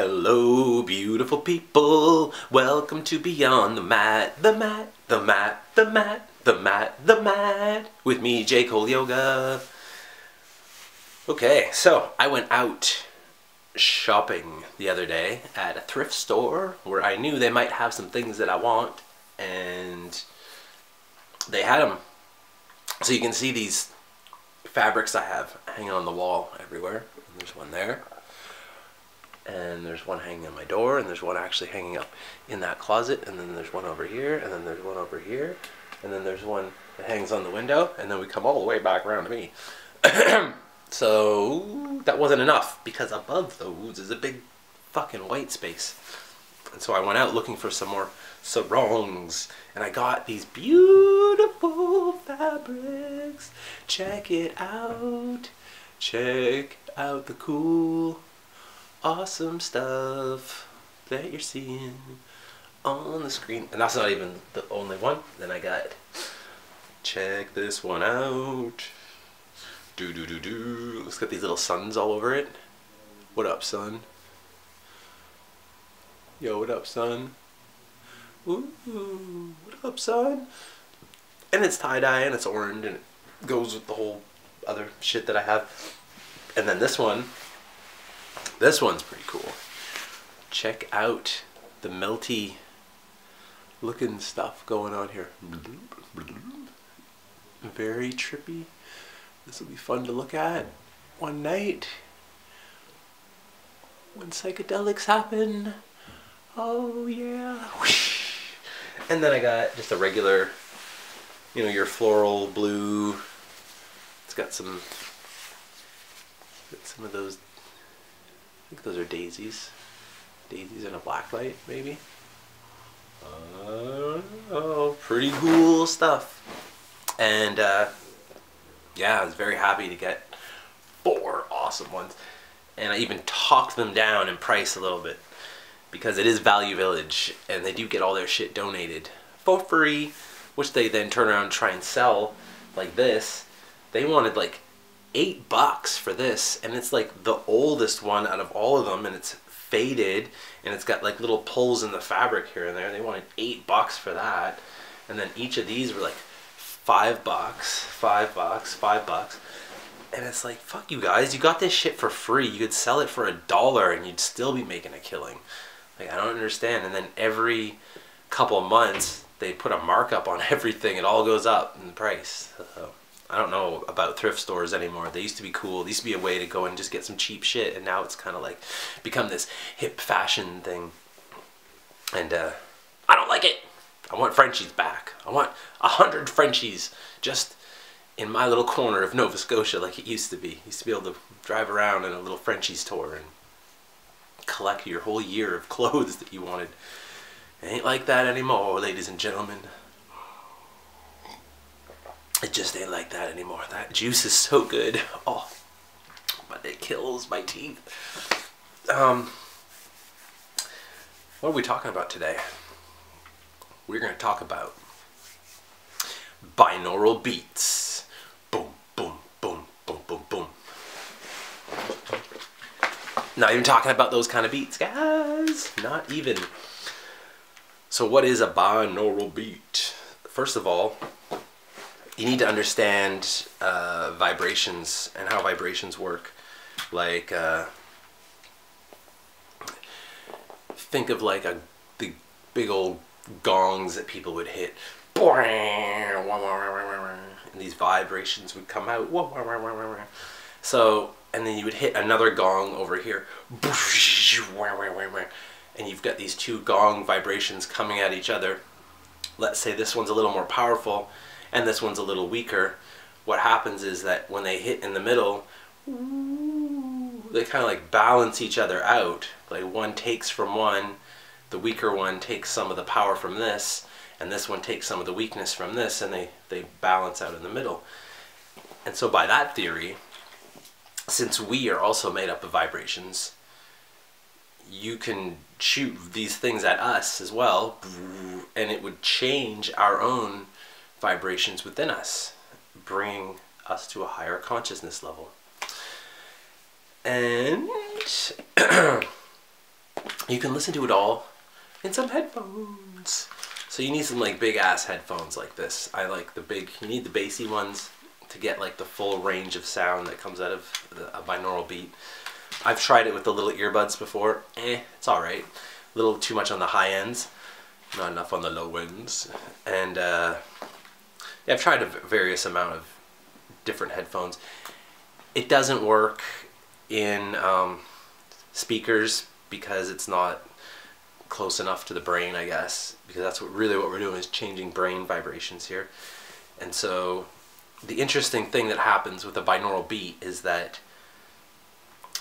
Hello, beautiful people. Welcome to Beyond the Mat, the mat, the mat, the mat, the mat, the mat. With me, J. Cole Yoga. Okay, so I went out shopping the other day at a thrift store where I knew they might have some things that I want, and they had them. So you can see these fabrics I have hanging on the wall everywhere. There's one there. And there's one hanging on my door, and there's one actually hanging up in that closet, and then there's one over here, and then there's one over here, and then there's one that hangs on the window, and then we come all the way back around to me. So that wasn't enough, because above those is a big fucking white space. And so I went out looking for some more sarongs, and I got these beautiful fabrics. Check it out. Check out the cool, awesome stuff that you're seeing on the screen. And that's not even the only one. Then I got, check this one out. It's got these little suns all over it. What up, son? Yo, what up, son? Ooh, what up, son? And it's tie-dye, and it's orange, and it goes with the whole other shit that I have. And then this one's pretty cool. Check out the melty looking stuff going on here. Very trippy. This will be fun to look at one night when psychedelics happen. Oh yeah. And then I got just a regular, you know, your floral blue. It's got some of those. I think those are daisies. Daisies in a black light, maybe. Oh, pretty cool stuff. And yeah, I was very happy to get 4 awesome ones. And I even talked them down in price a little bit, because it is Value Village, and they do get all their shit donated for free, which they then turn around and try and sell like this. They wanted like $8 for this, and it's like the oldest one out of all of them, and it's faded, and it's got like little pulls in the fabric here and there. They wanted $8 for that, and then each of these were like $5, $5, and it's like, fuck you guys, you got this shit for free. You could sell it for $1 and you'd still be making a killing. Like, I don't understand. And then every couple of months they put a markup on everything. It all goes up in the price. So I don't know about thrift stores anymore. They used to be cool. They used to be a way to go and just get some cheap shit, and now it's kind of like become this hip fashion thing. And I don't like it. I want Frenchies back. I want 100 Frenchies just in my little corner of Nova Scotia like it used to be. You used to be able to drive around in a little Frenchies tour and collect your whole year of clothes that you wanted. It ain't like that anymore, ladies and gentlemen. It just ain't like that anymore. That juice is so good. Oh, but it kills my teeth. What are we talking about today? We're going to talk about binaural beats. Boom, boom, boom, boom, boom, boom. Not even talking about those kind of beats, guys. Not even. So what is a binaural beat? First of all, you need to understand vibrations and how vibrations work. Like, think of like the big old gongs that people would hit, and these vibrations would come out. So, and then you would hit another gong over here, and you've got these 2 gong vibrations coming at each other. Let's say this one's a little more powerful and this one's a little weaker. What happens is that when they hit in the middle, they kind of like balance each other out. Like, one takes from one, the weaker one takes some of the power from this, and this one takes some of the weakness from this, and they balance out in the middle. And so by that theory, since we are also made up of vibrations, you can shoot these things at us as well, and it would change our own vibrations within us, bringing us to a higher consciousness level. And you can listen to it all in some headphones. So you need some like big ass headphones like this. I like the big, you need the bassy ones to get like the full range of sound that comes out of a binaural beat. I've tried it with the little earbuds before. It's alright. A little too much on the high ends, not enough on the low ends. And yeah, I've tried a various amount of different headphones. It doesn't work in speakers because it's not close enough to the brain, I guess, because that's what we're doing is changing brain vibrations here. And so the interesting thing that happens with a binaural beat is that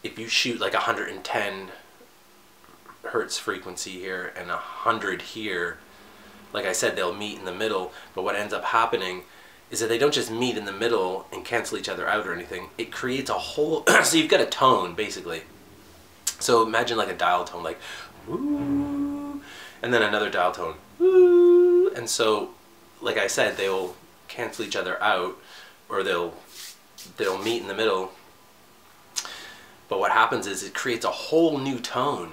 if you shoot like 110 hertz frequency here and 100 here, like I said, they'll meet in the middle, but what ends up happening is that they don't just meet in the middle and cancel each other out or anything. It creates a whole, so you've got a tone basically. So imagine like a dial tone, like woo, and then another dial tone, woo, and so like I said, they'll cancel each other out, or they'll meet in the middle. But what happens is it creates a whole new tone.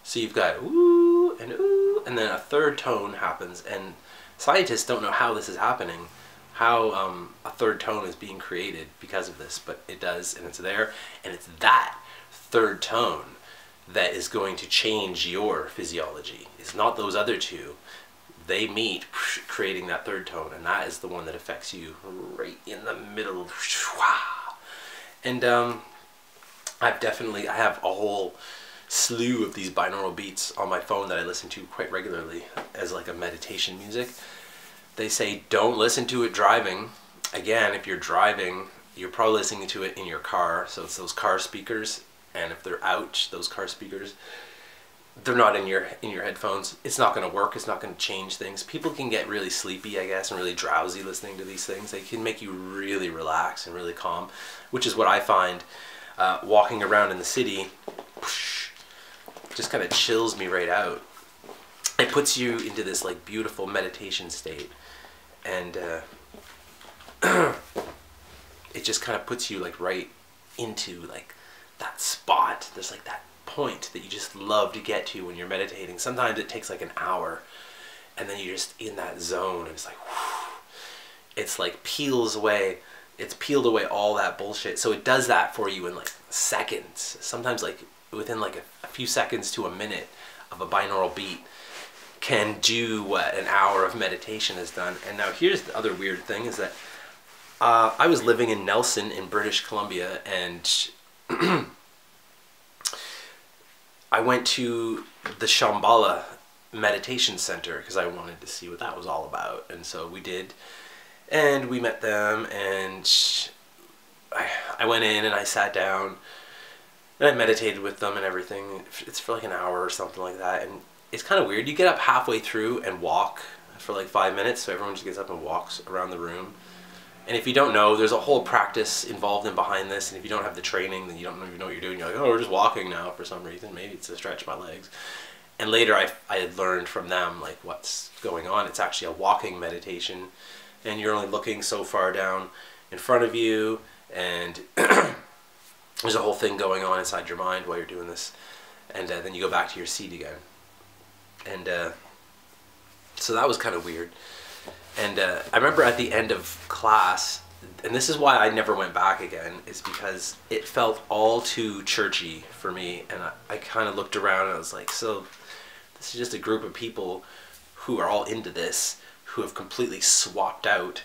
So you've got ooh, and then a third tone happens, and scientists don't know how this is happening, how a third tone is being created because of this, but it does, and it's there, and it's that third tone that is going to change your physiology. It's not those other two. They meet, creating that third tone, and that is the one that affects you right in the middle. And I have a whole slew of these binaural beats on my phone that I listen to quite regularly as like a meditation music. They say don't listen to it driving. Again, if you're driving, you're probably listening to it in your car, so it's those car speakers. And if they're out, those car speakers, they're not in your headphones. It's not going to work. It's not going to change things. People can get really sleepy, I guess, and really drowsy listening to these things. They can make you really relax and really calm, which is what I find walking around in the city. Just kind of chills me right out. It puts you into this like beautiful meditation state, and it just kind of puts you like right into like that spot. There's like that point that you just love to get to when you're meditating. Sometimes it takes like an hour, and then you're just in that zone, and it's like whew, it's like peeled away all that bullshit. So it does that for you in like seconds, sometimes like within like a few seconds to a minute of a binaural beat can do what an hour of meditation has done. And now here's the other weird thing is that I was living in Nelson in British Columbia, and I went to the Shambhala meditation center because I wanted to see what that was all about, and so we did, and we met them, and I went in and I sat down and I meditated with them and everything. It's for like an hour or something like that, and it's kind of weird. You get up halfway through and walk for like 5 minutes, so everyone just gets up and walks around the room. And if you don't know, there's a whole practice involved in behind this, and if you don't have the training, then you don't even know what you're doing. You're like, oh, we're just walking now for some reason. Maybe it's to stretch my legs. And later I had learned from them like what's going on. It's actually a walking meditation, and you're only looking so far down in front of you, and there's a whole thing going on inside your mind while you're doing this, and then you go back to your seat again. And so that was kind of weird. And I remember at the end of class, and this is why I never went back again, is because it felt all too churchy for me. And I kind of looked around and I was like, so this is just a group of people who are all into this, who have completely swapped out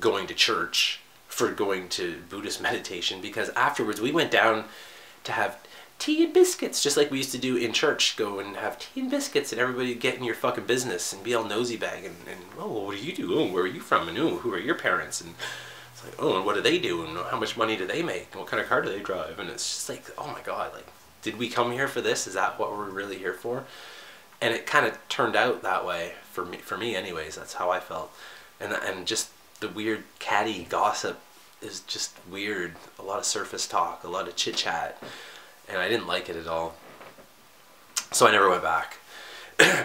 going to church for going to Buddhist meditation. Because afterwards we went down to have tea and biscuits, just like we used to do in church. Go and have tea and biscuits, and everybody get in your fucking business and be all nosy bag, and oh, what do you do? Oh, where are you from? And oh, who are your parents? And it's like, oh, and what do they do? And how much money do they make? And what kind of car do they drive? And it's just like, oh my god, like, did we come here for this? Is that what we're really here for? And it kind of turned out that way for me anyways. That's how I felt. And just the weird catty gossip is just weird. A lot of surface talk, a lot of chit chat. And I didn't like it at all. So I never went back.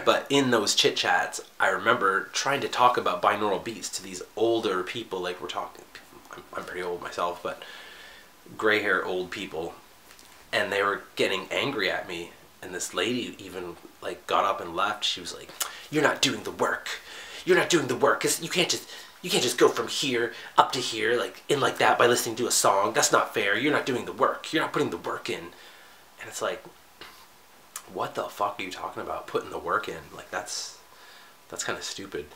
But in those chit chats, I remember trying to talk about binaural beats to these older people. Like we're talking, I'm pretty old myself, but gray hair old people. And they were getting angry at me And this lady even like got up and left. She was like, "You're not doing the work. You're not doing the work. 'Cause you can't just go from here up to here like in like that by listening to a song. That's not fair. You're not doing the work. You're not putting the work in." And it's like, what the fuck are you talking about? Putting the work in? Like that's kind of stupid.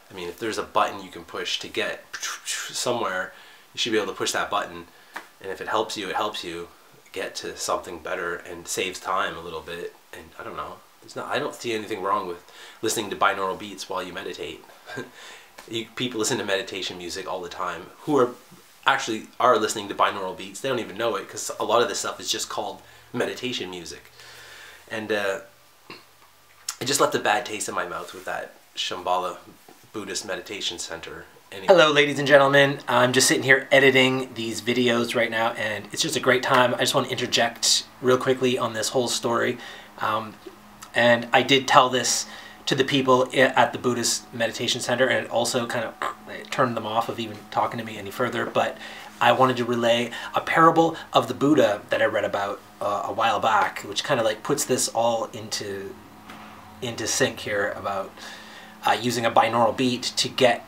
I mean, if there's a button you can push to get somewhere, you should be able to push that button. And if it helps you get to something better and saves time a little bit. And I don't know. I don't see anything wrong with listening to binaural beats while you meditate. People listen to meditation music all the time who are listening to binaural beats. They don't even know it because a lot of this stuff is just called meditation music. And it just left a bad taste in my mouth with that Shambhala Buddhist Meditation Center. Anyway. Hello ladies and gentlemen, I'm just sitting here editing these videos right now and it's just a great time. I just want to interject real quickly on this whole story. And I did tell this to the people at the Buddhist Meditation Center, and it also kind of turned them off of even talking to me any further, but I wanted to relay a parable of the Buddha that I read about a while back, which kind of like puts this all into sync here about using a binaural beat to get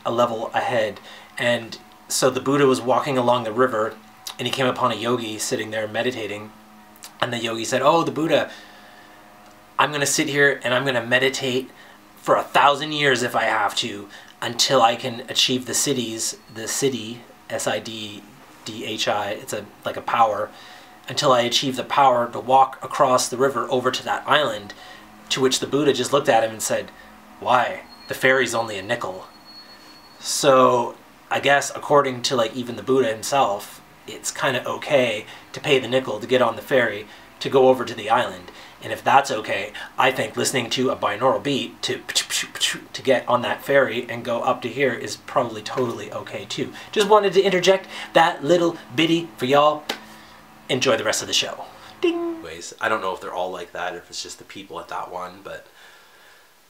a level ahead. And so the Buddha was walking along the river and he came upon a yogi sitting there meditating, and the yogi said, "Oh, the Buddha, I'm going to sit here and I'm going to meditate for 1,000 years if I have to until I can achieve the city, S-I-D-D-H-I, it's like a power, until I achieve the power to walk across the river over to that island." To which the Buddha just looked at him and said, "Why? The ferry's only a nickel." So I guess according to like even the Buddha himself, it's kind of okay to pay the nickel to get on the ferry to go over to the island. And if that's okay, I think listening to a binaural beat to get on that ferry and go up to here is probably totally okay too. Just wanted to interject that little bitty for y'all. Enjoy the rest of the show. Ding! Anyways, I don't know if they're all like that or if it's just the people at that one, but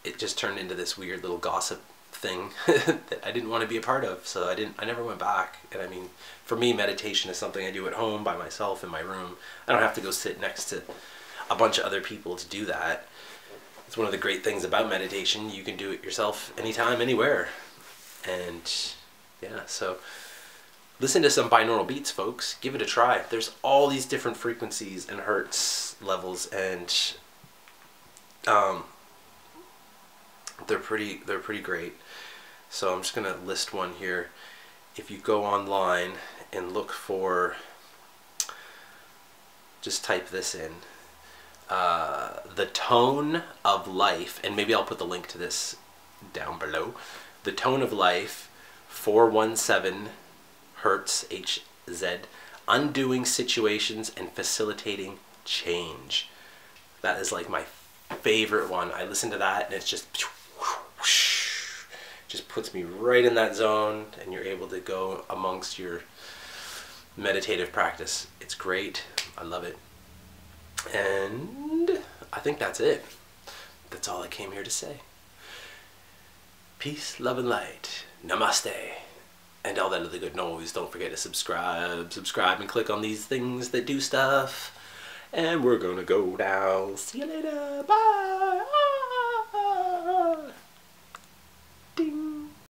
it just turned into this weird little gossip thing that I didn't want to be a part of, so I never went back. And I mean, for me, meditation is something I do at home by myself in my room. I don't have to go sit next to a bunch of other people to do that. It's one of the great things about meditation. You can do it yourself anytime, anywhere. And yeah, so listen to some binaural beats, folks. Give it a try. There's all these different frequencies and hertz levels, and they're pretty great. So I'm just gonna list one here. If you go online and look for, just type this in, the tone of life, and maybe I'll put the link to this down below. The tone of life, 417 hertz HZ, undoing situations and facilitating change. That is like my favorite one. I listen to that and it's just puts me right in that zone, and you're able to go amongst your meditative practice. It's great. I love it. And I think that's it. That's all I came here to say. Peace, love, and light. Namaste. And all that other good noise. Don't forget to subscribe and click on these things that do stuff. And we're gonna go now. See you later. Bye.